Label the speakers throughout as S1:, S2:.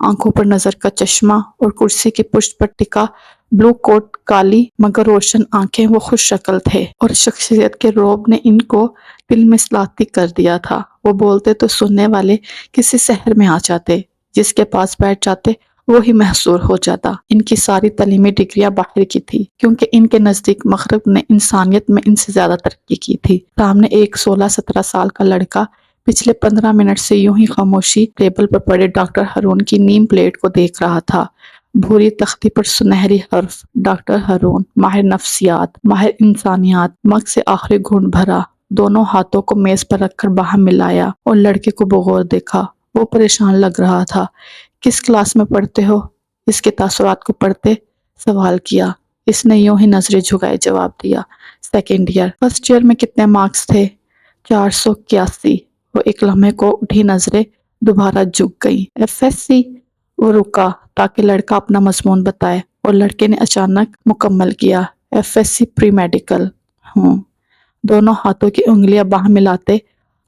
S1: آنکھوں پر نظر کا چشمہ اور کرسی کی پشت پر ٹکا بلو کوٹ، کالی مگر روشن آنکھیں، وہ خوش شکل تھے اور شخصیت کے رعب نے ان کو دل میں سلاطی کر دیا تھا۔ وہ بولتے تو سننے والے کسی شہر میں آ جاتے، جس کے پاس بیٹھ جاتے وہی محصور ہو جاتا۔ ان کی ساری تعلیمی ڈگریاں باہر کی تھی، کیونکہ ان کے نزدیک مغرب نے انسانیت میں ان سے زیادہ ترقی کی تھی۔ سامنے ایک 16-17 سال کا لڑکا پچھلے 15 منٹ سے یوں ہی خاموشی ٹیبل پر پڑے ڈاکٹر ہارون کی نیم پلیٹ کو دیکھ رہا تھا۔ بھوری تختی پر سنہری حرف، ڈاکٹر ہارون، ماہر نفسیات، ماہر انسانیات، مگ سے آخری گھونٹ بھرا، دونوں ہاتھوں کو میز پر رکھ کر باہم ملایا اور لڑکے کو بغور دیکھا۔ وہ پریشان لگ رہا تھا۔ کس کلاس میں پڑھتے ہو؟ اس کے تاثرات کو پڑھتے سوال کیا۔ اس نے یوں ہی نظریں جھکائے جواب دیا، سیکنڈ ایئر۔ فرسٹ ایئر میں کتنے مارکس تھے؟ 481۔ وہ ایک لمحے کو اٹھی نظریں دوبارہ جھک گئیں۔ F S C? وہ رکا تاکہ لڑکا اپنا مضمون بتائے اور لڑکے نے اچانک مکمل کیا، F S C pre medical. دونوں ہاتھوں کی انگلیاں باہم ملاتے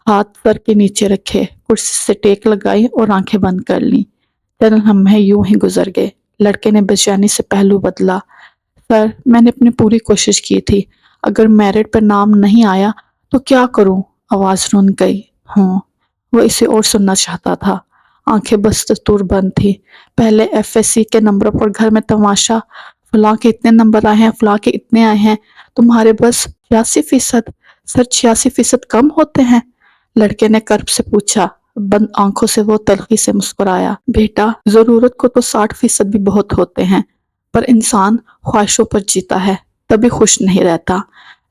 S1: ہاتھ سر کے نیچے رکھے، کرسی سے ٹیک لگائی اور آنکھیں بند کر لیں۔ چند لمحے یوں ہی گزر گئے۔ لڑکے نے بے چینی سے پہلو بدلا۔ سر، میں نے اپنی پوری کوشش کی تھی، اگر میرٹ پر نام نہیں آیا تو کیا کروں؟ آواز رن گئی۔ وہ اسے اور سننا چاہتا تھا۔ آنکھیں بس دستور بند تھی۔ پہلے ایف ایس سی کے نمبروں پر گھر میں تماشا، فلاں کے اتنے نمبر آئے ہیں، فلاں کے اتنے آئے ہیں، تمہارے بس 86%۔ سر 86% کم ہوتے ہیں؟ لڑکے نے کرب سے پوچھا۔ بند آنکھوں سے وہ تلخی سے مسکرایا۔ بیٹا، ضرورت کو تو 60% بھی بہت ہوتے ہیں، پر انسان خواہشوں پر جیتا ہے، تبھی خوش نہیں رہتا۔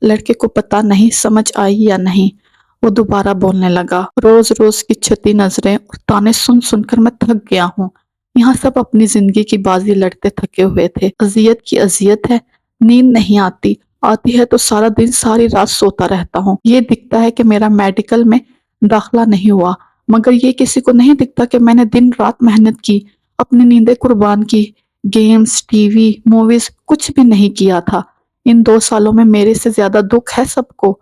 S1: لڑکے کو پتہ نہیں سمجھ آئی یا نہیں۔ وہ دوبارہ بولنے لگا، روز روز کی چھتی نظریں اور تانے سن سن کر میں تھک گیا ہوں۔ یہاں سب اپنی زندگی کی بازی لڑتے تھکے ہوئے تھے۔ اذیت کی اذیت ہے، نیند نہیں آتی، آتی ہے تو سارا دن ساری رات سوتا رہتا ہوں۔ یہ دکھتا ہے کہ میرا میڈیکل میں داخلہ نہیں ہوا، مگر یہ کسی کو نہیں دکھتا کہ میں نے دن رات محنت کی، اپنی نیندیں قربان کی، گیمز، ٹی وی، موویز کچھ بھی نہیں کیا تھا۔ ان 2 سالوں میں میرے سے زیادہ دکھ ہے سب کو،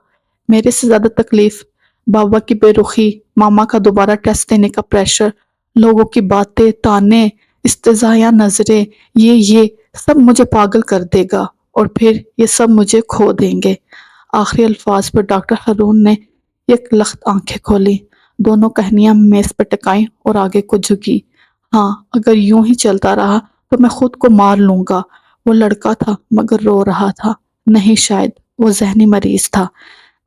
S1: میرے سے زیادہ تکلیف، بابا کی بے رخی، ماما کا دوبارہ ٹیسٹ دینے کا پریشر، لوگوں کی باتیں، تانے، استہزائیہ نظریں، یہ سب مجھے پاگل کر دے گا اور پھر یہ سب مجھے کھو دیں گے۔ آخری الفاظ پر ڈاکٹر ہارون نے یک لخت آنکھیں کھولی، دونوں کہنیاں میز پر ٹکائیں اور آگے کو جھکی۔ ہاں، اگر یوں ہی چلتا رہا تو میں خود کو مار لوں گا۔ وہ لڑکا تھا مگر رو رہا تھا۔ نہیں، شاید وہ ذہنی مریض تھا۔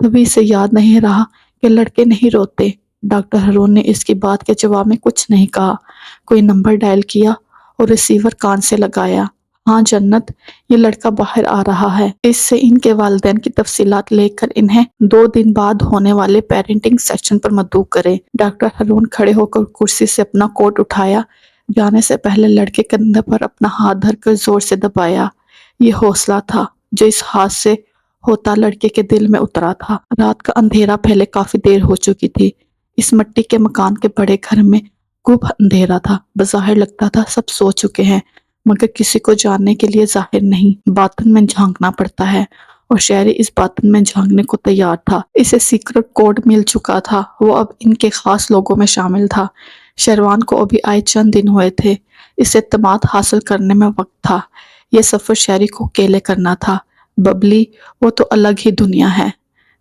S1: تبھی اسے یاد نہیں رہا کہ لڑکے نہیں روتے۔ ڈاکٹر ہارون نے اس کی بات کے جواب میں کچھ نہیں کہا۔ کوئی نمبر ڈائل کیا اور ریسیور کان سے لگایا۔ ہاں جنت، یہ لڑکا باہر آ رہا ہے۔ اس سے ان کے والدین کی تفصیلات لے کر انہیں 2 دن بعد ہونے والے پیرنٹنگ سیشن پر مدعو کریں۔ ڈاکٹر ہارون کھڑے ہو کر کرسی سے اپنا کوٹ اٹھایا۔ جانے سے پہلے لڑکے کندھے پر اپنا ہاتھ دھر کر زور سے دبایا۔ یہ حوصلہ تھا جو اس ہاتھ سے ہوتا لڑکے کے دل میں اترا تھا۔ رات کا اندھیرا پھیلے کافی دیر ہو چکی تھی۔ اس مٹی کے مکان کے بڑے گھر میں خوب اندھیرا تھا۔ بظاہر لگتا تھا سب سو چکے ہیں، مگر کسی کو جاننے کے لیے ظاہر نہیں، باطن میں جھانکنا پڑتا ہے، اور شہری اس باطن میں جھانکنے کو تیار تھا۔ اسے سیکرٹ کوڈ مل چکا تھا، وہ اب ان کے خاص لوگوں میں شامل تھا۔ شیروان کو ابھی آئے چند دن ہوئے تھے۔ اس اعتماد حاصل کرنے میں وقت تھا۔ یہ سفر شہری کو اکیلے کرنا تھا۔ ببلی، وہ تو الگ ہی دنیا ہے۔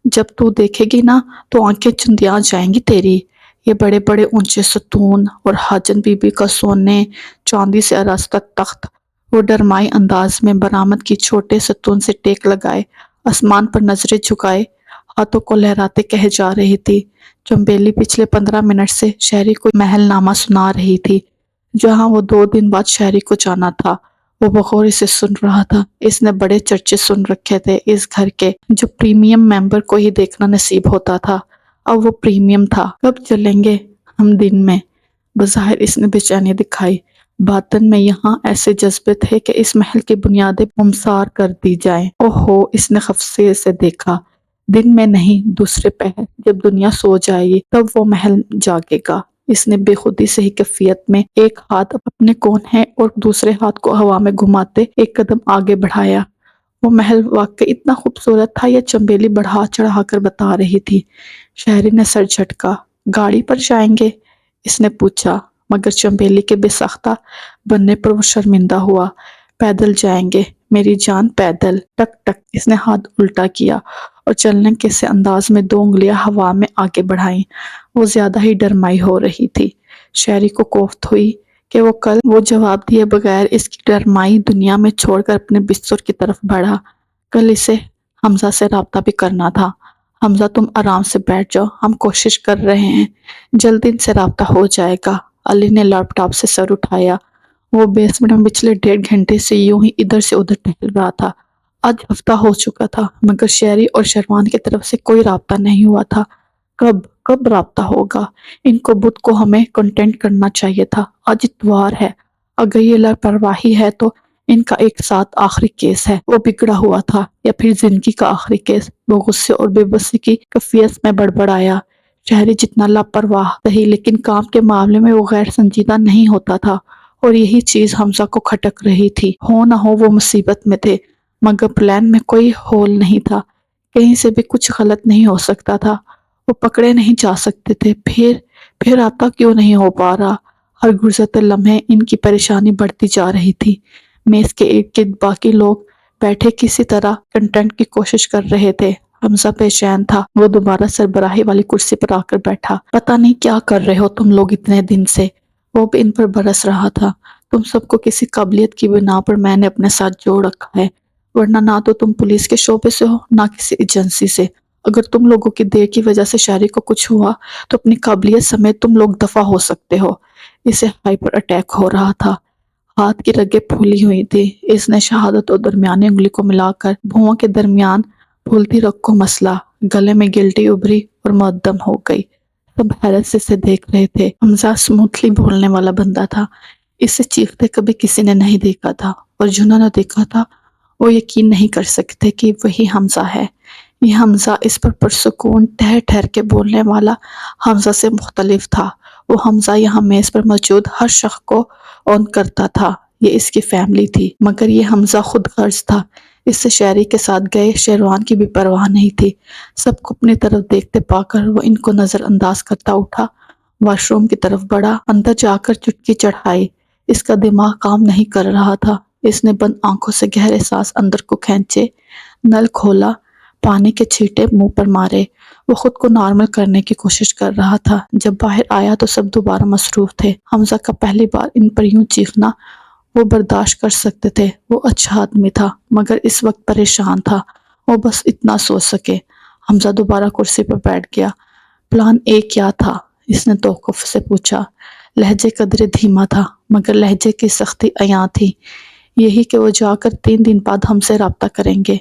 S1: جب تو دیکھے گی نا تو آنکھیں چندیاں جائیں گی تیری۔ یہ بڑے بڑے اونچے ستون اور حاجن بی بی کا سونے چاندی سے آراستہ تخت، وہ ڈرمائی انداز میں برآمد کی چھوٹے ستون سے ٹیک لگائے آسمان پر نظریں جھکائے ہاتھوں کو لہراتے کہے جا رہی تھی۔ چنبیلی پچھلے 15 منٹ سے شہری کو محل نامہ سنا رہی تھی، جہاں وہ 2 دن بعد شہری کو جانا تھا۔ وہ بغور اسے سن رہا تھا۔ اس نے بڑے چرچے سن رکھے تھے اس گھر کے، جو پریمیم ممبر کو ہی دیکھنا نصیب ہوتا تھا۔ اب وہ پریمیم تھا۔ کب چلیں گے ہم دن میں؟ بظاہر اس نے بے چینی دکھائی، باطن میں یہاں ایسے جذبے تھے کہ اس محل کی بنیادیں نمسار کر دی جائیں۔ اوہو، اس نے خفشے سے دیکھا، دن میں نہیں، دوسرے پہر جب دنیا سو جائے گی تب وہ محل جاگے گا۔ اس نے بے خودی سے ہی کیفیت میں ایک ہاتھ اپنے کوہنے اور دوسرے ہاتھ کو ہوا میں گھماتے ایک قدم آگے بڑھایا۔ وہ محل واقعی اتنا خوبصورت تھا یا چنبیلی بڑھا چڑھا کر بتا رہی تھی؟ شہری نے سر جھٹکا۔ گاڑی پر جائیں گے؟ اس نے پوچھا۔ مگر چمبیلی کے بے ساختہ بننے پر وہ شرمندہ ہوا۔ پیدل جائیں گے میری جان، پیدل۔ ٹک ٹک اس نے ہاتھ الٹا کیا اور چلنے کے سے انداز میں 2 انگلیاں ہوا میں آگے بڑھائیں۔ وہ زیادہ ہی ڈرمائی ہو رہی تھی۔ شہری کو کوفت ہوئی کہ وہ کل وہ جواب دیے بغیر اس کی ڈرمائی دنیا میں چھوڑ کر اپنے بستر کی طرف بڑھا۔ کل اسے حمزہ سے رابطہ بھی کرنا تھا۔ حمزہ تم آرام سے بیٹھ جاؤ، ہم کوشش کر رہے ہیں، جلد ان سے رابطہ ہو جائے گا۔ علی نے لیپ ٹاپ سے سر اٹھایا۔ وہ بیسمنٹ میں پچھلے 1.5 گھنٹے سے یوں ہی ادھر سے ادھر ٹہل رہا تھا۔ آج ہفتہ ہو چکا تھا مگر شہری اور شروان کی طرف سے کوئی رابطہ نہیں ہوا تھا۔ کب رابطہ ہوگا؟ ان کو بدھ کو ہمیں کنٹینٹ کرنا چاہیے تھا۔ آج اتوار ہے، اگر یہ لاپرواہی ہے تو ان کا ایک ساتھ آخری کیس ہے۔ وہ بگڑا ہوا تھا یا پھر زندگی کا آخری کیس؟ وہ غصے اور بے بسی کی کیفیت میں بڑبڑایا۔ شہری جتنا لاپرواہ صحیح لیکن کام کے معاملے میں وہ غیر سنجیدہ نہیں ہوتا تھا، اور یہی چیز حمزہ کو کھٹک رہی تھی۔ ہو نہ ہو وہ مصیبت میں تھے مگر پلان میں کوئی ہول نہیں تھا، کہیں سے بھی کچھ غلط نہیں ہو سکتا تھا، وہ پکڑے نہیں جا سکتے تھے۔ پھر رابطہ کیوں نہیں ہو پا رہا؟ ہر گزرتے لمحے ان کی پریشانی بڑھتی جا رہی تھی۔ میز کے ارد گرد باقی لوگ بیٹھے کسی طرح کنٹینٹ کی کوشش کر رہے تھے۔ حمزہ بے چین تھا۔ وہ دوبارہ سربراہی والی کرسی پر آ کر بیٹھا۔ پتہ نہیں کیا کر رہے ہو تم لوگ اتنے دن سے؟ وہ بھی ان پر برس رہا تھا۔ تم سب کو کسی قابلیت کی بنا پر میں نے اپنے ساتھ جوڑ رکھا ہے، ورنہ نہ تو تم پولیس کے شعبے سے ہو نہ کسی ایجنسی سے۔ اگر تم لوگوں کی دیر کی وجہ سے شہری کو کچھ ہوا تو اپنی قابلیت سمیت تم لوگ دفع ہو سکتے ہو۔ اسے ہائپر اٹیک ہو رہا تھا، ہاتھ کی رگیں پھولی ہوئی تھی۔ اس نے شہادت اور درمیانی انگلی کو ملا کر بھوؤں کے درمیان پھولتی رگ کو مسلا، گلے میں گلٹی ابھری اور معدم ہو گئی۔ سب حیرت سے اسے دیکھ رہے تھے۔ حمزہ اسموتھلی بولنے والا بندہ تھا، اسے چیختے کبھی کسی نے نہیں دیکھا تھا، اور جنہوں نے دیکھا تھا وہ یقین نہیں کر سکتے کہ وہی حمزہ ہے۔ یہ حمزہ اس پر پرسکون ٹھہر ٹھہر کے بولنے والا حمزہ سے مختلف تھا۔ وہ حمزہ یہاں میز پر موجود ہر شخص کو اون کرتا تھا، یہ اس کی فیملی تھی، مگر یہ حمزہ خود غرض تھا۔ اس سے شہری کے ساتھ گئے شیروان کی بھی پرواہ نہیں تھی۔ سب کو اپنی طرف دیکھتے پا کر وہ ان کو نظر انداز کرتا اٹھا، واش روم کی طرف بڑھا، اندر جا کر چٹکی چڑھائی۔ اس کا دماغ کام نہیں کر رہا تھا۔ اس نے بند آنکھوں سے گہرے سانس اندر کو کھینچے، نل کھولا، پانی کے چھینٹے منہ پر مارے۔ وہ خود کو نارمل کرنے کی کوشش کر رہا تھا۔ جب باہر آیا تو سب دوبارہ مصروف تھے۔ حمزہ کا پہلی بار ان پر یوں چیخنا وہ برداشت کر سکتے تھے۔ وہ اچھا آدمی تھا مگر اس وقت پریشان تھا، وہ بس اتنا سوچ سکے۔ حمزہ دوبارہ کرسی پر بیٹھ گیا۔ پلان اے کیا تھا؟ اس نے توقف سے پوچھا۔ لہجے قدرے دھیما تھا مگر لہجے کی سختی عیاں تھی۔ یہی کہ وہ جا کر 3 دن بعد ہم سے رابطہ کریں گے۔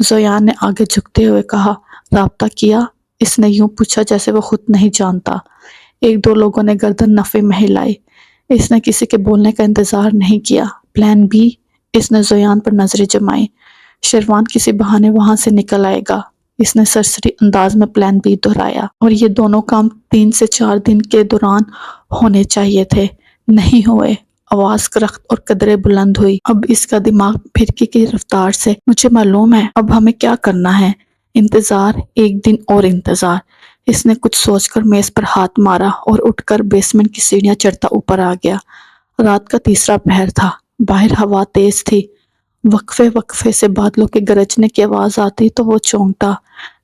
S1: زویان نے آگے جھکتے ہوئے کہا۔ رابطہ کیا؟ اس نے یوں پوچھا جیسے وہ خود نہیں جانتا۔ 1-2 لوگوں نے گردن نفی میں ہلائی۔ اس نے کسی کے بولنے کا انتظار نہیں کیا۔ Plan be? اس نے زویان پر نظریں جمائیں۔ شیروان کسی بہانے وہاں سے نکل آئے گا۔ اس نے سرسری انداز میں پلان بی دہرایا۔ اور یہ دونوں کام 3 سے 4 دن کے دوران ہونے چاہیے تھے، نہیں ہوئے۔ آواز کرخت اور قدرے بلند ہوئی۔ اب اس کا دماغ پھرکی کی رفتار سے مجھے معلوم ہے اب ہمیں کیا کرنا ہے۔ انتظار، 1 دن اور انتظار۔ اس نے کچھ سوچ کر میز پر ہاتھ مارا اور اٹھ کر بیسمنٹ کی سیڑھیاں چڑھتا اوپر آ گیا۔ رات کا تیسرا پہر تھا، باہر ہوا تیز تھی۔ وقفے سے بادلوں کے گرجنے کی آواز آتی تو وہ چونکتا۔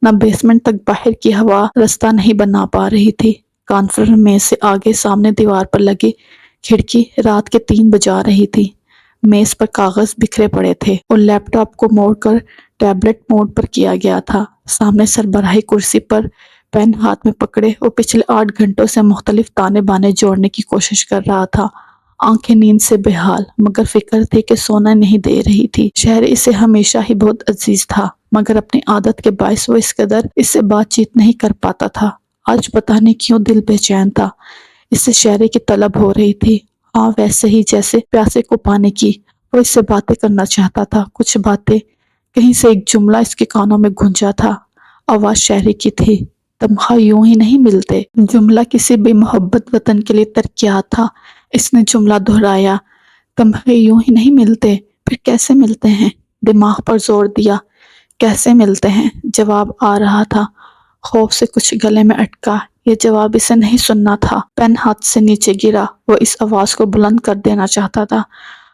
S1: نہ بیسمنٹ تک باہر کی ہوا رستہ نہیں بنا پا رہی تھی۔ کانفرنس میز سے آگے سامنے دیوار پر لگی کھڑکی رات کے 3 بجا رہی تھی۔ میز پر کاغذ بکھرے پڑے تھے اور لیپ ٹاپ کو موڑ کر ٹیبلٹ موڈ پر کیا گیا تھا۔ سامنے سربراہی کرسی پر پین ہاتھ میں پکڑے وہ پچھلے 8 گھنٹوں سے مختلف تانے بانے جوڑنے کی کوشش کر رہا تھا۔ آنکھیں نیند سے بے حال مگر فکر تھی کہ سونا نہیں دے رہی تھی۔ شہر اسے ہمیشہ ہی بہت عزیز تھا مگر اپنی عادت کے باعث وہ اس قدر اس سے بات چیت نہیں کر پاتا تھا۔ آج پتہ نہیں کیوں دل بے چین تھا۔ اس سے شہری کی طلب ہو رہی تھی، ہاں ویسے ہی جیسے پیاسے کو پانی کی۔ وہ اس سے باتیں کرنا چاہتا تھا، کچھ باتیں۔ کہیں سے ایک جملہ اس کے کانوں میں گونجا تھا۔ آواز شہری کی تھی، تنخواہ یوں ہی نہیں ملتے۔ جملہ کسی بھی محبت وطن کے لیے ترکیات تھا۔ اس نے جملہ دہرایا، تمغے یوں ہی نہیں ملتے، پھر کیسے ملتے ہیں؟ دماغ پر زور دیا، کیسے ملتے ہیں؟ جواب آ رہا تھا، خوف سے کچھ گلے میں اٹکا، یہ جواب اسے نہیں سننا تھا۔ پین ہاتھ سے نیچے گرا۔ وہ اس آواز کو بلند کر دینا چاہتا تھا،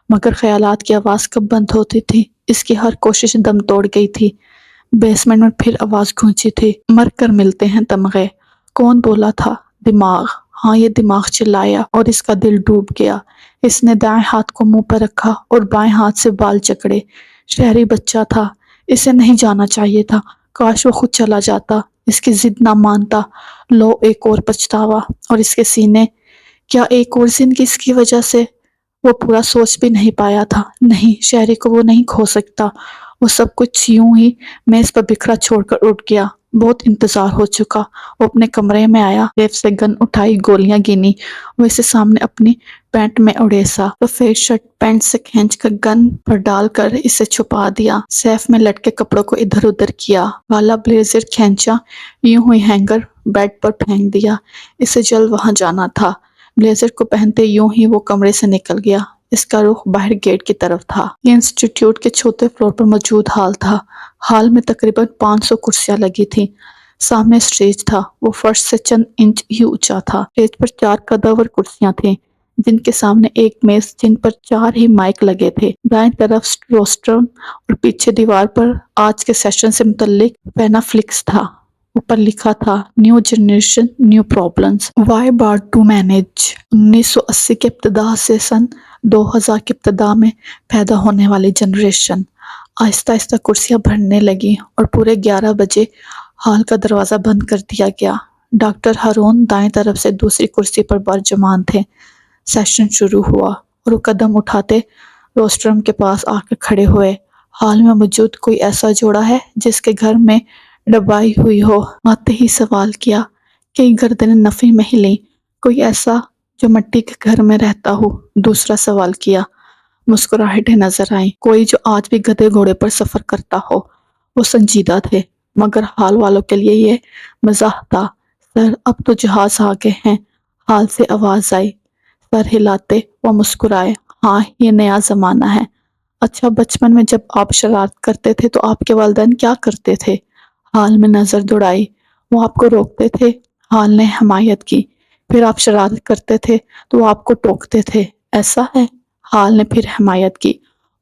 S1: مگر خیالات کی آواز کب بند ہوتی تھی؟ اس کی ہر کوشش دم توڑ گئی تھی۔ بیسمنٹ میں پھر آواز گونجی تھی، مر کر ملتے ہیں تمغے۔ کون بولا تھا؟ دماغ۔ ہاں، یہ دماغ چلایا اور اس کا دل ڈوب گیا۔ اس نے دائیں ہاتھ کو منہ پر رکھا اور بائیں ہاتھ سے بال جکڑے۔ شہری بچہ تھا، اسے نہیں جانا چاہیے تھا۔ کاش وہ خود چلا جاتا، اس کی ضد نہ مانتا۔ لو، ایک اور پچھتاوا، اور اس کے سینے۔ کیا ایک اور زندگی اس کی وجہ سے؟ وہ پورا سوچ بھی نہیں پایا تھا۔ نہیں، شہری کو وہ نہیں کھو سکتا۔ وہ سب کچھ یوں ہی میز پر بکھرا چھوڑ کر اٹھ گیا۔ بہت انتظار ہو چکا۔ وہ اپنے کمرے میں آیا، جیب سے گن اٹھائی، گولیاں گنی۔ وہ اسے سامنے اپنی پینٹ میں اڑیسا۔ سفید شرٹ پینٹ سے کھینچ کر گن پر ڈال کر اسے چھپا دیا۔ سیف میں لٹکے کپڑوں کو ادھر ادھر کیا۔ والا بلیزر کھینچا، یوں ہی ہینگر بیڈ پر پھینک دیا۔ اسے جلد وہاں جانا تھا۔ بلیزر کو پہنتے یوں ہی وہ کمرے سے نکل گیا۔ اس کا رخ باہر گیٹ کی طرف تھا۔ یہ انسٹی ٹیوٹ کے چوتھے فلور پر موجود ہال تھا۔ ہال میں تقریباً 500 کرسیاں لگی تھیں۔ سامنے اسٹیج تھا، وہ فرش سے چند انچ ہی اونچا تھا۔ اسٹیج پر 4 قدور کرسیاں تھیں، جن کے سامنے ایک میز، جن پر 4 ہی مائک لگے تھے۔ دائیں طرف روسٹرم اور پیچھے دیوار پر آج کے سیشن سے متعلق پینافلکس تھا۔ اوپر لکھا تھا، new generation, new problems, why bored to manage. 1980 کے ابتدا سے سن 2000 کے ابتدا میں پیدا ہونے والی جنریشن۔ آہستہ آہستہ کرسیاں بھرنے لگیں اور پورے 11 بجے ہال کا دروازہ بند کر دیا گیا۔ ڈاکٹر ہارون دائیں طرف سے دوسری کرسی پر برجمان تھے۔ سیشن شروع ہوا اور وہ قدم اٹھاتے روسٹرم کے پاس آ کر کھڑے ہوئے۔ ہال میں موجود کوئی ایسا جوڑا ہے جس کے گھر میں ڈبائی ہوئی ہو؟ آتے ہی سوال کیا۔ کئی گردنیں نفی میں ہلیں۔ کوئی ایسا جو مٹی کے گھر میں رہتا ہو؟ دوسرا سوال کیا۔ مسکراہٹیں نظر آئیں۔ کوئی جو آج بھی گدھے گھوڑے پر سفر کرتا ہو؟ وہ سنجیدہ تھے، مگر ہال والوں کے لیے یہ مزاح تھا۔ سر، اب تو جہاز آ گئے ہیں، ہال سے آواز آئی۔ سر ہلاتے وہ مسکرائے۔ ہاں، یہ نیا زمانہ ہے۔ اچھا، بچپن میں جب آپ شرارت کرتے تھے تو آپ کے والدین کیا کرتے تھے؟ ہال میں نظر دوڑائی۔ وہ آپ کو روکتے تھے؟ ہال نے حمایت کی۔ پھر آپ شرارت کرتے تھے تو وہ آپ کو ٹوکتے تھے، ایسا ہے؟ ہال نے پھر حمایت کی۔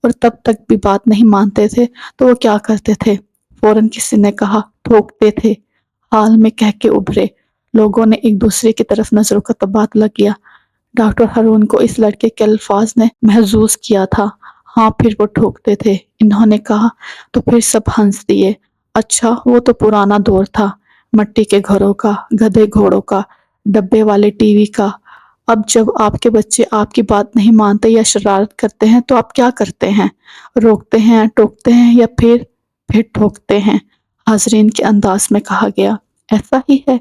S1: اور تب تک بھی بات نہیں مانتے تھے تو وہ کیا کرتے تھے؟ فوراً کسی نے کہا، ٹھوکتے تھے۔ ہال میں کہہ کے ابھرے۔ لوگوں نے ایک دوسرے کی طرف نظروں کا تبادلہ کیا۔ ڈاکٹر ہارون کو اس لڑکے کے الفاظ نے محظوظ کیا تھا۔ ہاں، پھر وہ ٹھوکتے تھے، انہوں نے کہا۔ تو پھر سب ہنس دیے۔ اچھا، وہ تو پرانا دور تھا، مٹی کے گھروں کا، گدھے گھوڑوں کا، ڈبے والے ٹی وی کا۔ اب جب آپ کے بچے آپ کی بات نہیں مانتے یا شرارت کرتے ہیں تو آپ کیا کرتے ہیں؟ روکتے ہیں، ٹوکتے ہیں یا پھر ٹھوکتے ہیں؟ حاضرین کے انداز میں کہا گیا۔ ایسا ہی ہے۔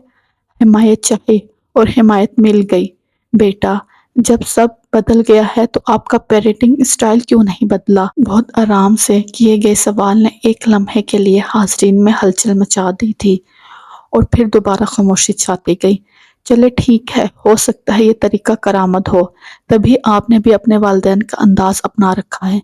S1: حمایت چاہی اور حمایت مل گئی۔ بیٹا، جب سب بدل گیا ہے تو آپ کا پیرنٹنگ اسٹائل کیوں نہیں بدلا؟ بہت آرام سے کیے گئے سوال نے ایک لمحے کے لیے حاضرین میں ہلچل مچا دی تھی، اور پھر دوبارہ خاموشی چھاتی گئی۔ چلے ٹھیک ہے، ہو سکتا ہے یہ طریقہ کارآمد ہو، تبھی آپ نے بھی اپنے والدین کا انداز اپنا رکھا ہے۔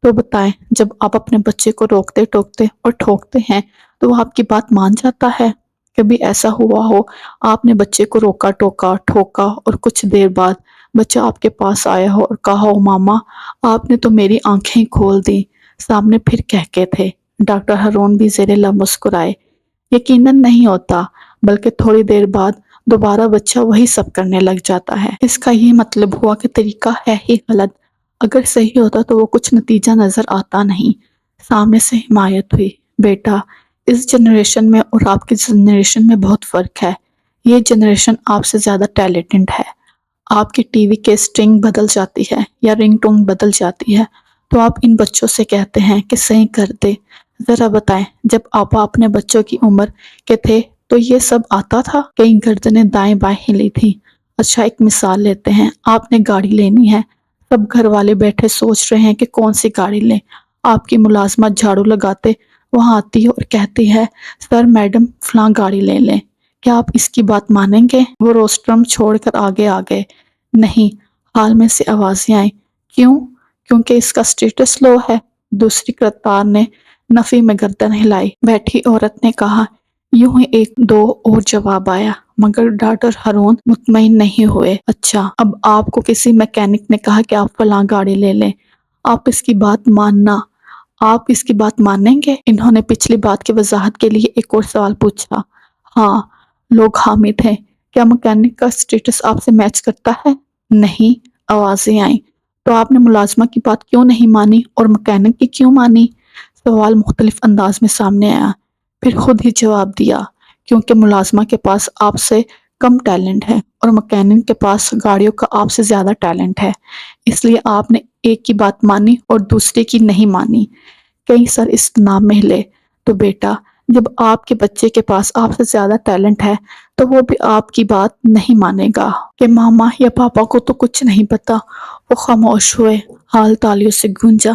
S1: تو بتائیں، جب آپ اپنے بچے کو روکتے ٹوکتے اور ٹھوکتے ہیں تو وہ آپ کی بات مان جاتا ہے؟ کبھی ایسا ہوا ہو آپ نے بچے کو روکا، ٹوکا، ٹھوکا اور کچھ دیر بعد بچہ آپ کے پاس آیا ہو اور کہا ہو، ماما آپ نے تو میری آنکھیں کھول دیں؟ سامنے پھر کہکے تھے۔ ڈاکٹر ہارون بھی زیر لب مسکرائے۔ یقیناً نہیں ہوتا، بلکہ تھوڑی دیر بعد دوبارہ بچہ وہی سب کرنے لگ جاتا ہے۔ اس کا یہ مطلب ہوا کہ طریقہ ہے ہی غلط۔ اگر صحیح ہوتا تو وہ کچھ نتیجہ نظر آتا نہیں۔ سامنے سے حمایت ہوئی۔ بیٹا، اس جنریشن میں اور آپ کی جنریشن میں بہت فرق ہے۔ یہ جنریشن آپ سے زیادہ ٹیلنٹڈ ہے۔ آپ کی ٹی وی کے سٹرنگ بدل جاتی ہے یا رنگ ٹون بدل جاتی ہے تو آپ ان بچوں سے کہتے ہیں کہ صحیح کر دے۔ ذرا بتائیں، جب آپ اپنے بچوں کی عمر کے تھے تو یہ سب آتا تھا؟ کئی گردنیں دائیں بائیں ہلی تھیں۔ اچھا، ایک مثال لیتے ہیں۔ آپ نے گاڑی لینی ہے، سب گھر والے بیٹھے سوچ رہے ہیں کہ کون سی گاڑی لیں۔ آپ کی ملازمت جھاڑو لگاتے وہاں آتی ہے اور کہتی ہے، سر میڈم فلاں گاڑی لے لیں، کیا آپ اس کی بات مانیں گے؟ وہ روسٹرم چھوڑ کر آگے آ گئے۔ نہیں، ہال میں سے آوازیں آئیں۔ کیوں؟ کیونکہ اس کا سٹیٹس لو ہے۔ دوسری قطار نے نفی میں گردن ہلائی۔ بیٹھی عورت نے کہا۔ یوں ہی ایک دو اور جواب آیا، مگر ڈاکٹر ہارون مطمئن نہیں ہوئے۔ اچھا، اب آپ کو کسی میکینک نے کہا کہ آپ فلاں گاڑی لے لیں، آپ اس کی بات مانیں گے؟ انہوں نے پچھلی بات کی وضاحت کے لیے ایک اور سوال پوچھا۔ ہاں، لوگ حامی تھے۔ کیا میکینک کا اسٹیٹس آپ سے میچ کرتا ہے؟ نہیں، آوازیں آئیں۔ تو آپ نے ملازمہ کی بات کیوں نہیں مانی اور میکینک کی کیوں مانی؟ سوال مختلف انداز میں سامنے آیا، پھر خود ہی جواب دیا، کیونکہ ملازمہ کے پاس آپ سے کم ٹیلنٹ ہے اور میکینک کے پاس گاڑیوں کا آپ سے زیادہ ٹیلنٹ ہے، اس لیے آپ نے ایک کی بات مانی اور دوسرے کی نہیں مانی۔ کئی سر استناب میں ہلے۔ تو بیٹا، جب آپ کے بچے کے پاس آپ سے زیادہ ٹیلنٹ ہے تو وہ بھی آپ کی بات نہیں مانے گا کہ ماما یا پاپا کو تو کچھ نہیں پتا۔ وہ خاموش ہوئے، حال تالیوں سے گونجا۔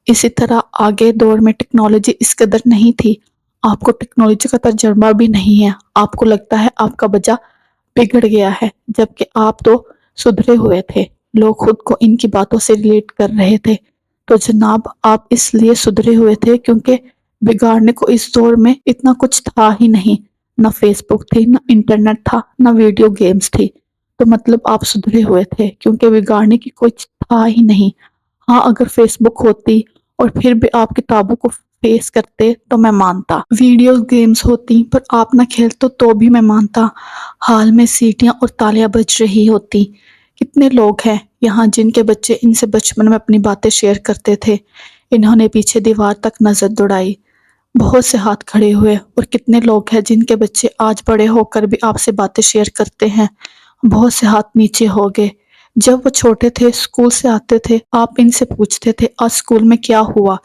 S1: اسی طرح آگے دور میں ٹیکنالوجی اس قدر نہیں تھی۔ آپ کو ٹیکنالوجی کا تجربہ بھی نہیں ہے، آپ کو لگتا ہے آپ کا بچہ بگڑ گیا ہے، جبکہ آپ تو سدھرے ہوئے تھے۔ لوگ خود کو ان کی باتوں سے ریلیٹ کر رہے تھے۔ تو جناب، آپ اس لیے سدھرے ہوئے تھے کیونکہ بگاڑنے کو اس دور میں اتنا کچھ تھا ہی نہیں، نہ فیس بک تھی، نہ انٹرنیٹ تھا، نہ ویڈیو گیمز تھی۔ تو مطلب آپ سدھرے ہوئے تھے کیونکہ بگاڑنے کی کچھ تھا ہی نہیں۔ ہاں، اگر فیس بک ہوتی اور پھر بھی آپ کتابوں کو فیس کرتے تو میں مانتا، ویڈیو گیمز ہوتی پر آپ نہ کھیلتے تو بھی میں مانتا، حال میں سیٹیاں اور تالیاں بج رہی ہوتی۔ کتنے لوگ ہیں یہاں جن کے بچے ان سے بچپن میں اپنی باتیں شیئر کرتے تھے؟ انہوں نے پیچھے دیوار تک نظر دوڑائی۔ بہت سے ہاتھ کھڑے ہوئے۔ اور کتنے لوگ ہیں جن کے بچے آج بڑے ہو کر بھی آپ سے باتیں شیئر کرتے ہیں؟ بہت سے ہاتھ نیچے ہو گئے۔ جب وہ چھوٹے تھے، اسکول سے آتے تھے، آپ ان سے پوچھتے تھے آج اسکول میں کیا ہوا،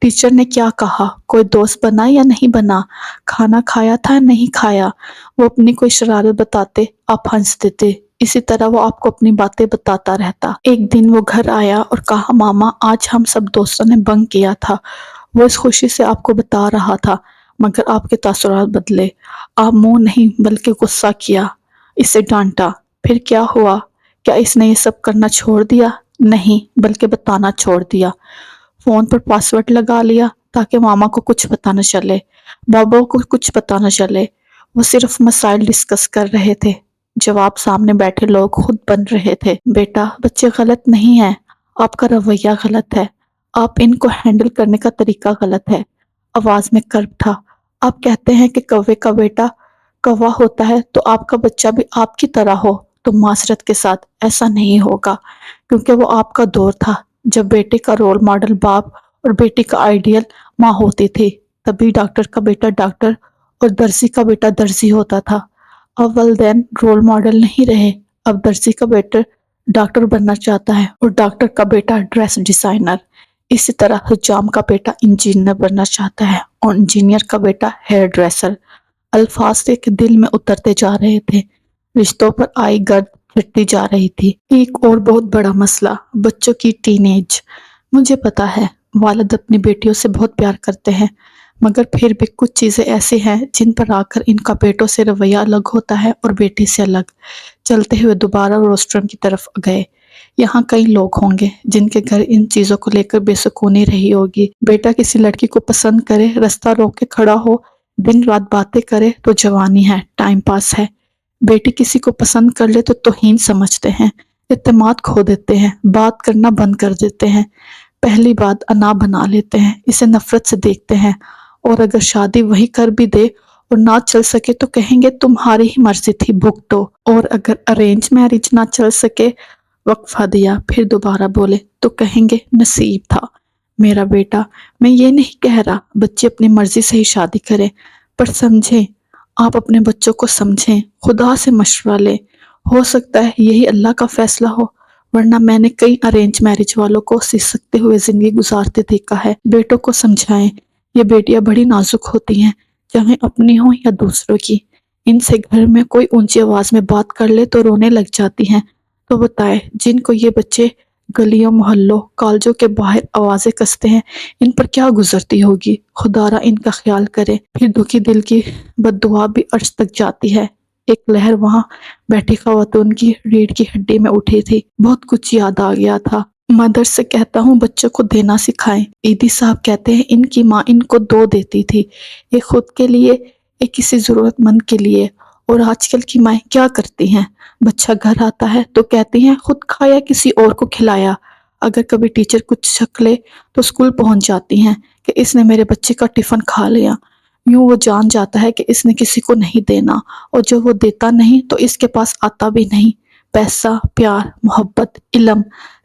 S1: ٹیچر نے کیا کہا، کوئی دوست بنا یا نہیں بنا، کھانا کھایا تھا یا نہیں کھایا۔ وہ اپنی کوئی شرارت بتاتے، آپ ہنس دیتے۔ اسی طرح وہ آپ کو اپنی باتیں بتاتا رہتا۔ ایک دن وہ گھر آیا اور کہا ماما آج ہم سب دوستوں نے بنک کیا تھا۔ وہ اس خوشی سے آپ کو بتا رہا تھا، مگر آپ کے تاثرات بدلے۔ آپ منہ نہیں بلکہ غصہ کیا، اسے ڈانٹا۔ پھر کیا ہوا؟ کیا اس نے یہ سب کرنا چھوڑ دیا؟ نہیں، بلکہ بتانا چھوڑ دیا۔ فون پر پاسورڈ لگا لیا تاکہ ماما کو کچھ پتہ نہ چلے، بابا کو کچھ پتہ نہ چلے۔ وہ صرف مسائل ڈسکس کر رہے تھے، جواب سامنے بیٹھے لوگ خود بن رہے تھے۔ بیٹا، بچے غلط نہیں ہیں، آپ کا رویہ غلط ہے، آپ ان کو ہینڈل کرنے کا طریقہ غلط ہے۔ آواز میں کرب تھا۔ آپ کہتے ہیں کہ کوے کا بیٹا کوا ہوتا ہے تو آپ کا بچہ بھی آپ کی طرح ہو، تو معذرت کے ساتھ ایسا نہیں ہوگا، کیونکہ وہ آپ کا دور تھا جب بیٹے کا رول ماڈل باپ اور بیٹی کا آئیڈیل ماں ہوتی تھی۔ تبھی ڈاکٹر کا بیٹا ڈاکٹر اور درزی کا بیٹا درزی ہوتا تھا۔ اب والدین رول ماڈل نہیں رہے، اب درزی کا بیٹا ڈاکٹر بننا چاہتا ہے اور ڈاکٹر کا بیٹا ڈریس ڈیزائنر۔ اسی طرح حجام کا بیٹا انجینئر بننا چاہتا ہے اور انجینئر کا بیٹا ہیئر ڈریسر۔ الفاظ سے کہ دل میں اترتے جا رہے تھے، رشتوں پر آئی گرد چھٹتی جا رہی تھی۔ ایک اور بہت بڑا مسئلہ، بچوں کی ٹین ایج۔ مجھے پتا ہے والد اپنی بیٹیوں سے بہت پیار کرتے ہیں، مگر پھر بھی کچھ چیزیں ایسی ہیں جن پر آ کر ان کا بیٹوں سے رویہ الگ ہوتا ہے اور بیٹی سے الگ۔ چلتے ہوئے دوبارہ روسٹرم کی طرف گئے۔ یہاں کئی لوگ ہوں گے جن کے گھر ان چیزوں کو لے کر بے سکونی رہی ہوگی۔ بیٹا کسی لڑکی کو پسند کرے، رستہ روک کے کھڑا ہو، دن رات باتیں کرے تو جوانی ہے، ٹائم پاس ہے۔ بیٹی کسی کو پسند کر لے تو توہین سمجھتے ہیں، اعتماد کھو دیتے ہیں، بات کرنا بند کر دیتے ہیں، پہلی بات انا بنا لیتے ہیں، اسے نفرت سے دیکھتے ہیں، اور اگر شادی وہی کر بھی دے اور نہ چل سکے تو کہیں گے تمہاری ہی مرضی تھی، بھگتو۔ اور اگر ارینج میرج نہ چل سکے، وقفہ دیا، پھر دوبارہ بولے تو کہیں گے نصیب تھا میرا بیٹا۔ میں یہ نہیں کہہ رہا بچے اپنی مرضی سے ہی شادی کریں، پر سمجھیں، آپ اپنے بچوں کو سمجھیں، خدا سے مشورہ لیں، ہو سکتا ہے یہی اللہ کا فیصلہ ہو، ورنہ میں نے کئی ارینج میرج والوں کو سسکتے ہوئے زندگی گزارتے دیکھا ہے۔ بیٹوں کو سمجھائیں، یہ بیٹیاں بڑی نازک ہوتی ہیں، چاہے اپنی ہوں یا دوسروں کی، ان سے گھر میں کوئی اونچی آواز میں بات کر لے تو رونے لگ جاتی ہیں۔ تو بتائے جن کو یہ بچے گلیوں محلوں کالجوں کے باہر آوازیں کستے ہیں، ان پر کیا گزرتی ہوگی، خدا را ان کا خیال کرے۔ پھر دکھی دل کی بد دعا بھی عرش تک جاتی ہے۔ ایک لہر وہاں بیٹھی خواتون کی ریڑھ کی ہڈی میں اٹھی تھی، بہت کچھ یاد آ گیا تھا۔ مدر سے کہتا ہوں بچوں کو دینا سکھائیں۔ ایدی صاحب کہتے ہیں ان کی ماں ان کو 2 دیتی تھی، ایک خود کے لیے، ایک کسی ضرورت مند کے لیے، اور آج کل کی مائیں کیا کرتی ہیں، بچہ گھر آتا ہے تو کہتی ہیں خود کھایا کسی اور کو کھلایا۔ اگر کبھی ٹیچر کچھ شک لے تو اسکول پہنچ جاتی ہیں کہ اس نے میرے بچے کا ٹفن کھا لیا۔ یوں وہ جان جاتا ہے کہ اس نے کسی کو نہیں دینا، اور جو وہ دیتا نہیں تو اس کے پاس آتا بھی نہیں۔ پیسہ، پیار، محبت، علم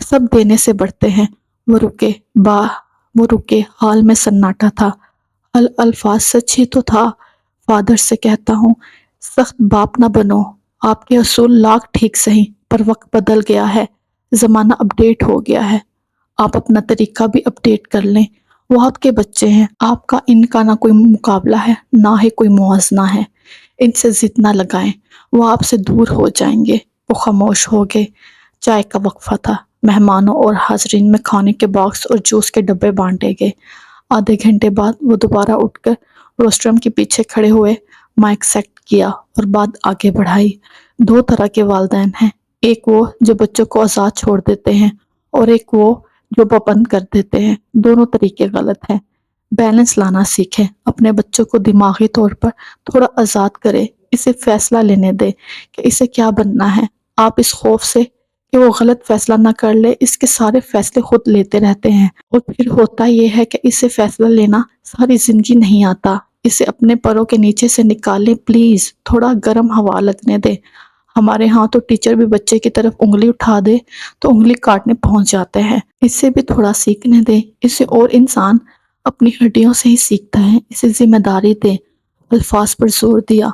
S1: سب دینے سے بڑھتے ہیں۔ وہ رکے، حال میں سناٹا تھا۔ الفاظ سچ ہی تو تھا۔ فادر سے کہتا ہوں، سخت باپ نہ بنو، آپ کے اصول لاکھ ٹھیک صحیح، پر وقت بدل گیا ہے، زمانہ اپڈیٹ ہو گیا ہے۔ آپ اپنا طریقہ بھی اپڈیٹ کر لیں، وہ آپ کے بچے ہیں، آپ کا ان کا نہ کوئی مقابلہ ہے نہ ہی کوئی موازنہ ہے۔ ان سے ضد نہ لگائیں، وہ آپ سے دور ہو جائیں گے۔ وہ خاموش ہو گئے۔ چائے کا وقفہ تھا۔ مہمانوں اور حاضرین میں کھانے کے باکس اور جوس کے ڈبے بانٹے گئے۔ آدھے گھنٹے بعد وہ دوبارہ اٹھ کر روسٹرم کے پیچھے کھڑے ہوئے، مائک سیٹ کیا اور بات آگے بڑھائی۔ دو طرح کے والدین ہیں، ایک وہ جو بچوں کو آزاد چھوڑ دیتے ہیں، اور ایک وہ جو پابند کر دیتے ہیں۔ دونوں طریقے غلط ہیں۔ بیلنس لانا سیکھیں، اپنے بچوں کو دماغی طور پر تھوڑا آزاد کریں، اسے فیصلہ لینے دیں کہ اسے کیا بننا ہے۔ آپ اس خوف سے کہ وہ غلط فیصلہ نہ کر لے، اس کے سارے فیصلے خود لیتے رہتے ہیں، اور پھر ہوتا یہ ہے کہ اسے فیصلہ لینا ساری زندگی نہیں آتا۔ اسے اپنے پروں کے نیچے سے نکالیں، پلیز تھوڑا گرم ہوا لگنے دیں۔ ہمارے ہاں تو ٹیچر بھی بچے کی طرف انگلی اٹھا دے تو انگلی کاٹنے پہنچ جاتے ہیں۔ اسے بھی تھوڑا سیکھنے دیں، اسے اور انسان اپنی ہڈیوں سے ہی سیکھتا ہے، اسے ذمہ داری دیں۔ الفاظ پر زور دیا۔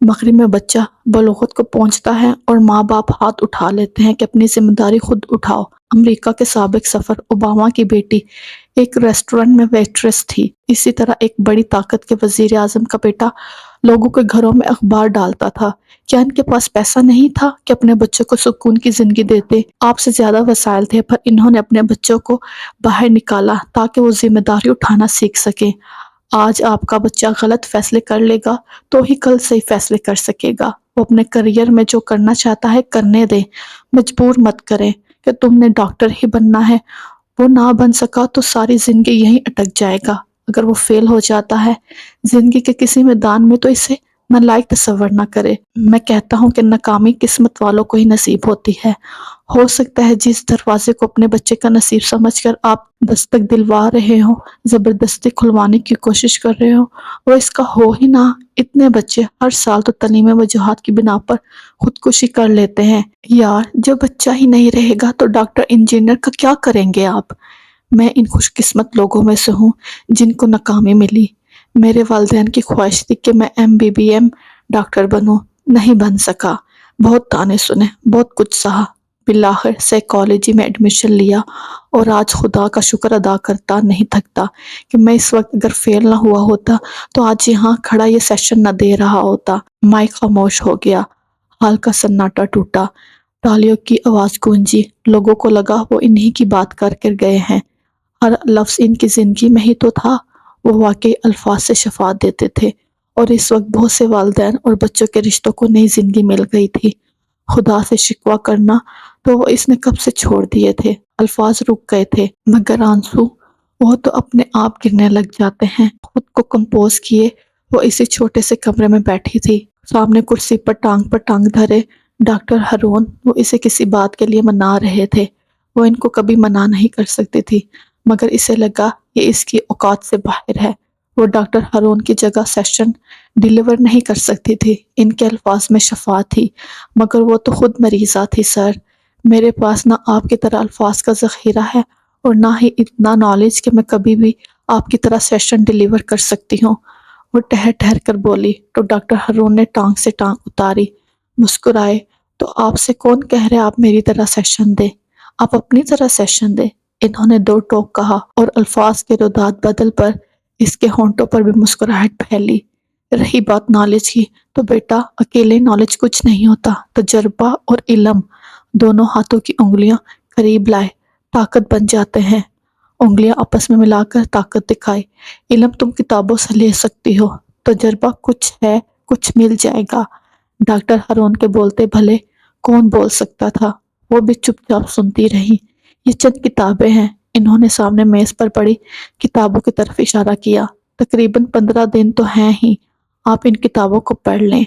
S1: مغرب میں بچہ بلوغت کو پہنچتا ہے اور ماں باپ ہاتھ اٹھا لیتے ہیں کہ اپنی ذمہ داری خود اٹھاؤ۔ امریکہ کے سابق صدر اوباما کی بیٹی ایک ریسٹورنٹ میں ویٹریس تھی۔ اسی طرح ایک بڑی طاقت کے وزیر اعظم کا بیٹا لوگوں کے گھروں میں اخبار ڈالتا تھا۔ کیا ان کے پاس پیسہ نہیں تھا کہ اپنے بچوں کو سکون کی زندگی دیتے؟ آپ سے زیادہ وسائل تھے، پر انہوں نے اپنے بچوں کو باہر نکالا تاکہ وہ ذمہ داری اٹھانا سیکھ سکیں۔ آج آپ کا بچہ غلط فیصلے کر لے گا تو ہی کل صحیح فیصلے کر سکے گا۔ وہ اپنے کریئر میں جو کرنا چاہتا ہے کرنے دیں، مجبور مت کریں کہ تم نے ڈاکٹر ہی بننا ہے۔ وہ نہ بن سکا تو ساری زندگی یہیں اٹک جائے گا۔ اگر وہ فیل ہو جاتا ہے زندگی کے کسی میدان میں تو اسے نالائق تصور نہ کرے۔ میں کہتا ہوں کہ ناکامی قسمت والوں کو ہی نصیب ہوتی ہے۔ ہو سکتا ہے جس دروازے کو اپنے بچے کا نصیب سمجھ کر آپ دستک دلوا رہے ہوں، زبردستی کھلوانے کی کوشش کر رہے ہوں، وہ اس کا ہو ہی نہ۔ اتنے بچے ہر سال تو تعلیمی وجوہات کی بنا پر خودکشی کر لیتے ہیں۔ یار جب بچہ ہی نہیں رہے گا تو ڈاکٹر انجینئر کا کیا کریں گے آپ؟ میں ان خوش قسمت لوگوں میں سے ہوں جن کو ناکامی ملی۔ میرے والدین کی خواہش تھی کہ میں MBBM ڈاکٹر بنوں، نہیں بن سکا۔ بہت طعنے سنے، بہت کچھ سہا، بالآخر سائیکالوجی میں ایڈمیشن لیا، اور آج خدا کا شکر ادا کرتا نہیں تھکتا کہ میں اس وقت اگر فیل نہ ہوا ہوتا تو آج یہاں کھڑا یہ سیشن نہ دے رہا ہوتا۔ مائک خاموش ہو گیا۔ حال کا سناٹا ٹوٹا۔ تالیوں کی آواز گونجی۔ لوگوں کو لگا وہ انہی کی بات کر کر گئے ہیں۔ ہر لفظ ان کی زندگی میں ہی تو تھا۔ وہ واقعی الفاظ سے شفاعت دیتے تھے، اور اس وقت بہت سے والدین اور بچوں کے رشتوں کو نئی زندگی مل گئی تھی۔ خدا سے شکوہ کرنا تو وہ اس نے کب سے چھوڑ دیے تھے۔ الفاظ رک گئے تھے، مگر آنسو وہ تو اپنے آپ گرنے لگ جاتے ہیں۔ خود کو کمپوز کیے وہ اسی چھوٹے سے کمرے میں بیٹھی تھی، سامنے کرسی پر ٹانگ دھرے ڈاکٹر ہارون۔ وہ اسے کسی بات کے لیے منا رہے تھے، وہ ان کو کبھی منع نہیں کر سکتی تھی، مگر اسے لگا یہ اس کی اوقات سے باہر ہے۔ وہ ڈاکٹر ہارون کی جگہ سیشن ڈیلیور نہیں کر سکتی تھی۔ ان کے الفاظ میں شفا تھی، مگر وہ تو خود مریضہ تھی۔ سر، میرے پاس نہ آپ کی طرح الفاظ کا ذخیرہ ہے اور نہ ہی اتنا نالج کہ میں کبھی بھی آپ کی طرح سیشن ڈیلیور کر سکتی ہوں۔ وہ ٹھہر کر بولی تو ڈاکٹر ہارون نے ٹانگ سے ٹانگ اتاری، مسکرائے۔ تو آپ سے کون کہہ رہے آپ میری طرح سیشن دیں؟ آپ اپنی طرح سیشن دیں۔ انہوں نے دو ٹوک کہا، اور الفاظ کے رداد بدل پر اس کے ہونٹوں پر بھی مسکراہٹ پھیلی۔ رہی بات نالج کی تو بیٹا اکیلے نالج کچھ نہیں ہوتا، تجربہ اور علم دونوں ہاتھوں کی انگلیاں قریب لائے طاقت بن جاتے ہیں۔ انگلیاں آپس میں ملا کر طاقت دکھائے۔ علم تم کتابوں سے لے سکتی ہو، تجربہ کچھ ہے، کچھ مل جائے گا۔ ڈاکٹر ہارون کے بولتے بھلے کون بول سکتا تھا، وہ بھی چپ چاپ سنتی رہی۔ یہ چند کتابیں ہیں۔ انہوں نے سامنے میز پر پڑی کتابوں کی طرف اشارہ کیا۔ تقریباً 15 دن تو ہیں ہی، آپ ان کتابوں کو پڑھ لیں۔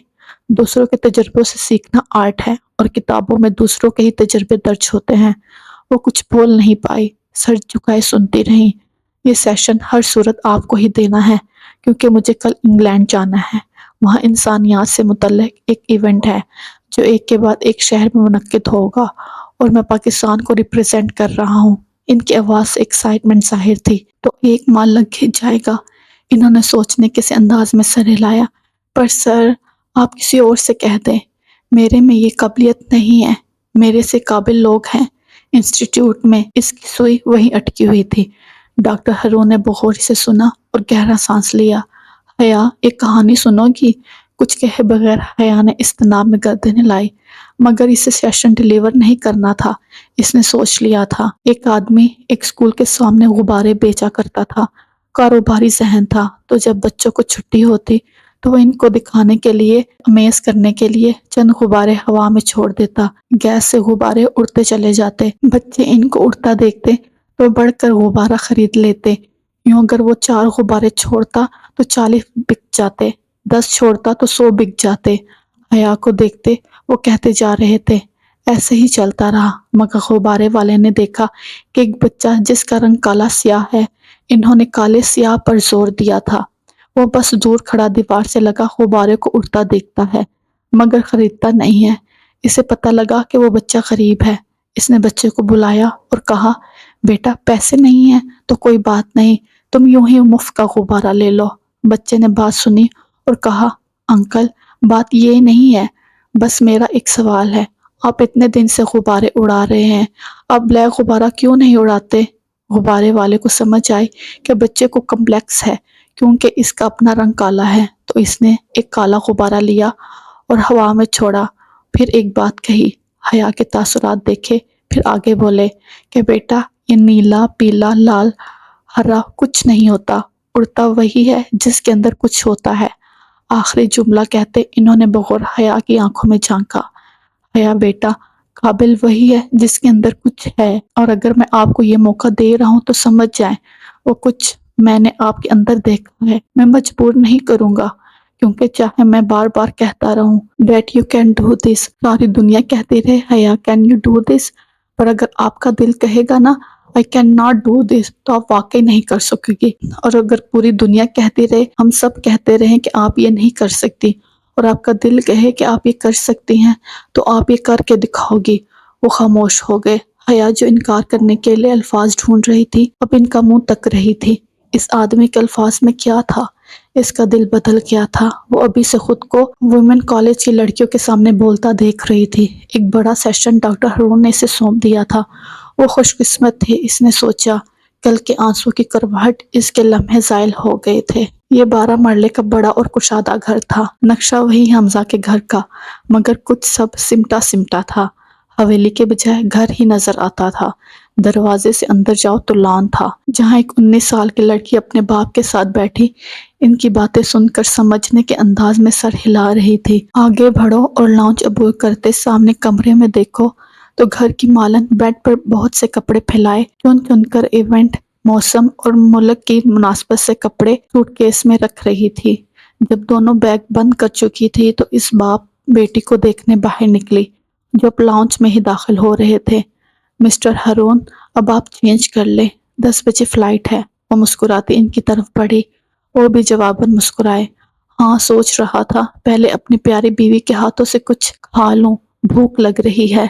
S1: دوسروں کے تجربوں سے سیکھنا آرٹ ہے، اور کتابوں میں دوسروں کے ہی تجربے درج ہوتے ہیں۔ وہ کچھ بول نہیں پائی، سر جھکائے سنتی رہیں۔ یہ سیشن ہر صورت آپ کو ہی دینا ہے، کیونکہ مجھے کل انگلینڈ جانا ہے۔ وہاں انسانیات سے متعلق ایک ایونٹ ہے جو ایک کے بعد ایک شہر میں منعقد ہوگا، اور میں پاکستان کو ریپرزینٹ کر رہا ہوں۔ ان کی آواز سے ایکسائٹمنٹ ظاہر تھی۔ تو ایک ماہ لگ جائے گا؟ انہوں نے سوچنے کے سے انداز میں سر ہلایا۔ پر سر، آپ کسی اور سے کہہ دیں، میرے میں یہ قابلیت نہیں ہے، میرے سے قابل لوگ ہیں۔ انسٹیٹیوٹ میں اس کی سوئی وہیں اٹکی ہوئی تھی۔ ڈاکٹر ہرون نے بغور سے سنا اور گہرا سانس لیا۔ حیا، ایک کہانی سنو گی؟ کچھ کہے بغیر حیا نے استناب میں گردن ہلائی، مگر اسے سیشن ڈیلیور نہیں کرنا تھا۔ اس نے سوچ لیا تھا۔ ایک آدمی ایک اسکول کے سامنے غبارے بیچا کرتا تھا۔ کاروباری ذہن تھا، تو جب بچوں کو چھٹی ہوتی تو وہ ان کو دکھانے کے لیے، امیز کرنے کے لیے چند غبارے ہوا میں چھوڑ دیتا۔ گیس سے غبارے اڑتے چلے جاتے۔ بچے ان کو اڑتا دیکھتے تو بڑھ کر غبارہ خرید لیتے۔ یوں اگر وہ 4 غبارے چھوڑتا تو 40 بک جاتے، 10 چھوڑتا تو 100 بک جاتے۔ حیا کو دیکھتے وہ کہتے جا رہے تھے۔ ایسے ہی چلتا رہا، مگر غبارے والے نے دیکھا کہ ایک بچہ جس کا رنگ کالا سیاہ ہے، انہوں نے کالے سیاہ پر زور دیا تھا۔ وہ بس دور کھڑا دیوار سے لگا غبارے کو اڑتا دیکھتا ہے، مگر خریدتا نہیں ہے۔ اسے پتہ لگا کہ وہ بچہ غریب ہے۔ اس نے بچے کو بلایا اور کہا، بیٹا پیسے نہیں ہیں تو کوئی بات نہیں، تم یوں ہی مفت کا غبارہ لے لو۔ بچے نے بات سنی اور کہا، انکل بات یہ نہیں ہے، بس میرا ایک سوال ہے۔ آپ اتنے دن سے غبارے اڑا رہے ہیں، آپ بلیک غبارہ کیوں نہیں اڑاتے؟ غبارے والے کو سمجھ آئی کہ بچے کو کمپلیکس ہے، کیونکہ اس کا اپنا رنگ کالا ہے، تو اس نے ایک کالا غبارہ لیا اور ہوا میں چھوڑا۔ پھر ایک بات کہی، حیا کے تاثرات دیکھے، پھر آگے بولے کہ بیٹا یہ نیلا، پیلا، لال، ہرا کچھ نہیں ہوتا، اڑتا وہی ہے جس کے اندر کچھ ہوتا ہے۔ آخری جملہ کہتے انہوں نے بغور حیا کی آنکھوں میں جھانکا۔ حیا بیٹا، قابل وہی ہے جس کے اندر کچھ ہے، اور اگر میں آپ کو یہ موقع دے رہا ہوں تو سمجھ جائیں، وہ کچھ میں نے آپ کے اندر دیکھا ہے۔ میں مجبور نہیں کروں گا، کیونکہ چاہے میں بار بار کہتا رہوں that you can do this، ساری دنیا کہتی رہے حیا can you do this، پر اگر آپ کا دل کہے گا نا I cannot do this، تو آپ واقعی نہیں کر سکے گی۔ اور اگر پوری دنیا کہتی رہے، ہم سب کہتے رہیں کہ آپ یہ نہیں کر سکتی، اور آپ کا دل کہے کہ آپ یہ کر سکتی ہیں، تو آپ یہ کر کے دکھاؤ گی۔ وہ خاموش ہو گئے۔ حیا جو انکار کرنے کے لیے الفاظ ڈھونڈ رہی تھی، اب ان کا منہ تک رہی تھی۔ اس آدمی کے الفاظ میں کیا تھا؟ اس کا دل بدل گیا تھا۔ وہ ابھی سے خود کو ویمن کالج کی لڑکیوں کے سامنے بولتا دیکھ رہی تھی۔ ایک بڑا سیشن ڈاکٹر ہرون نے اسے سونپ دیا تھا۔ وہ خوش قسمت تھی، اس نے سوچا۔ کل کے آنسو کی کرواہٹ، اس کے لمحے زائل ہو گئے تھے۔ یہ 12 مرلے کا بڑا اور کشادہ گھر تھا، نقشہ وہی حمزہ کے گھر کا، مگر کچھ سب سمٹا سمٹا تھا۔ حویلی کے بجائے گھر ہی نظر آتا تھا۔ دروازے سے اندر جاؤ تو لان تھا، جہاں ایک 19 سال کی لڑکی اپنے باپ کے ساتھ بیٹھی ان کی باتیں سن کر سمجھنے کے انداز میں سر ہلا رہی تھی۔ آگے بڑھو اور لاؤنج عبور کرتے سامنے کمرے میں دیکھو تو گھر کی مالن بیڈ پر بہت سے کپڑے پھیلائے چن چن کر ایونٹ، موسم اور ملک کی مناسبت سے کپڑے سوٹ کیس میں رکھ رہی تھی۔ جب دونوں بیگ بند کر چکی تھی تو اس باپ بیٹی کو دیکھنے باہر نکلی، جو اب لاؤنج میں ہی داخل ہو رہے تھے۔ مسٹر ہرون، اب آپ چینج کر لیں، 10 بجے فلائٹ ہے۔ وہ مسکراتی ان کی طرف بڑھی، وہ بھی جواباً مسکرائے۔ ہاں سوچ رہا تھا پہلے اپنی پیاری بیوی کے ہاتھوں سے کچھ کھا لوں، بھوک لگ رہی ہے۔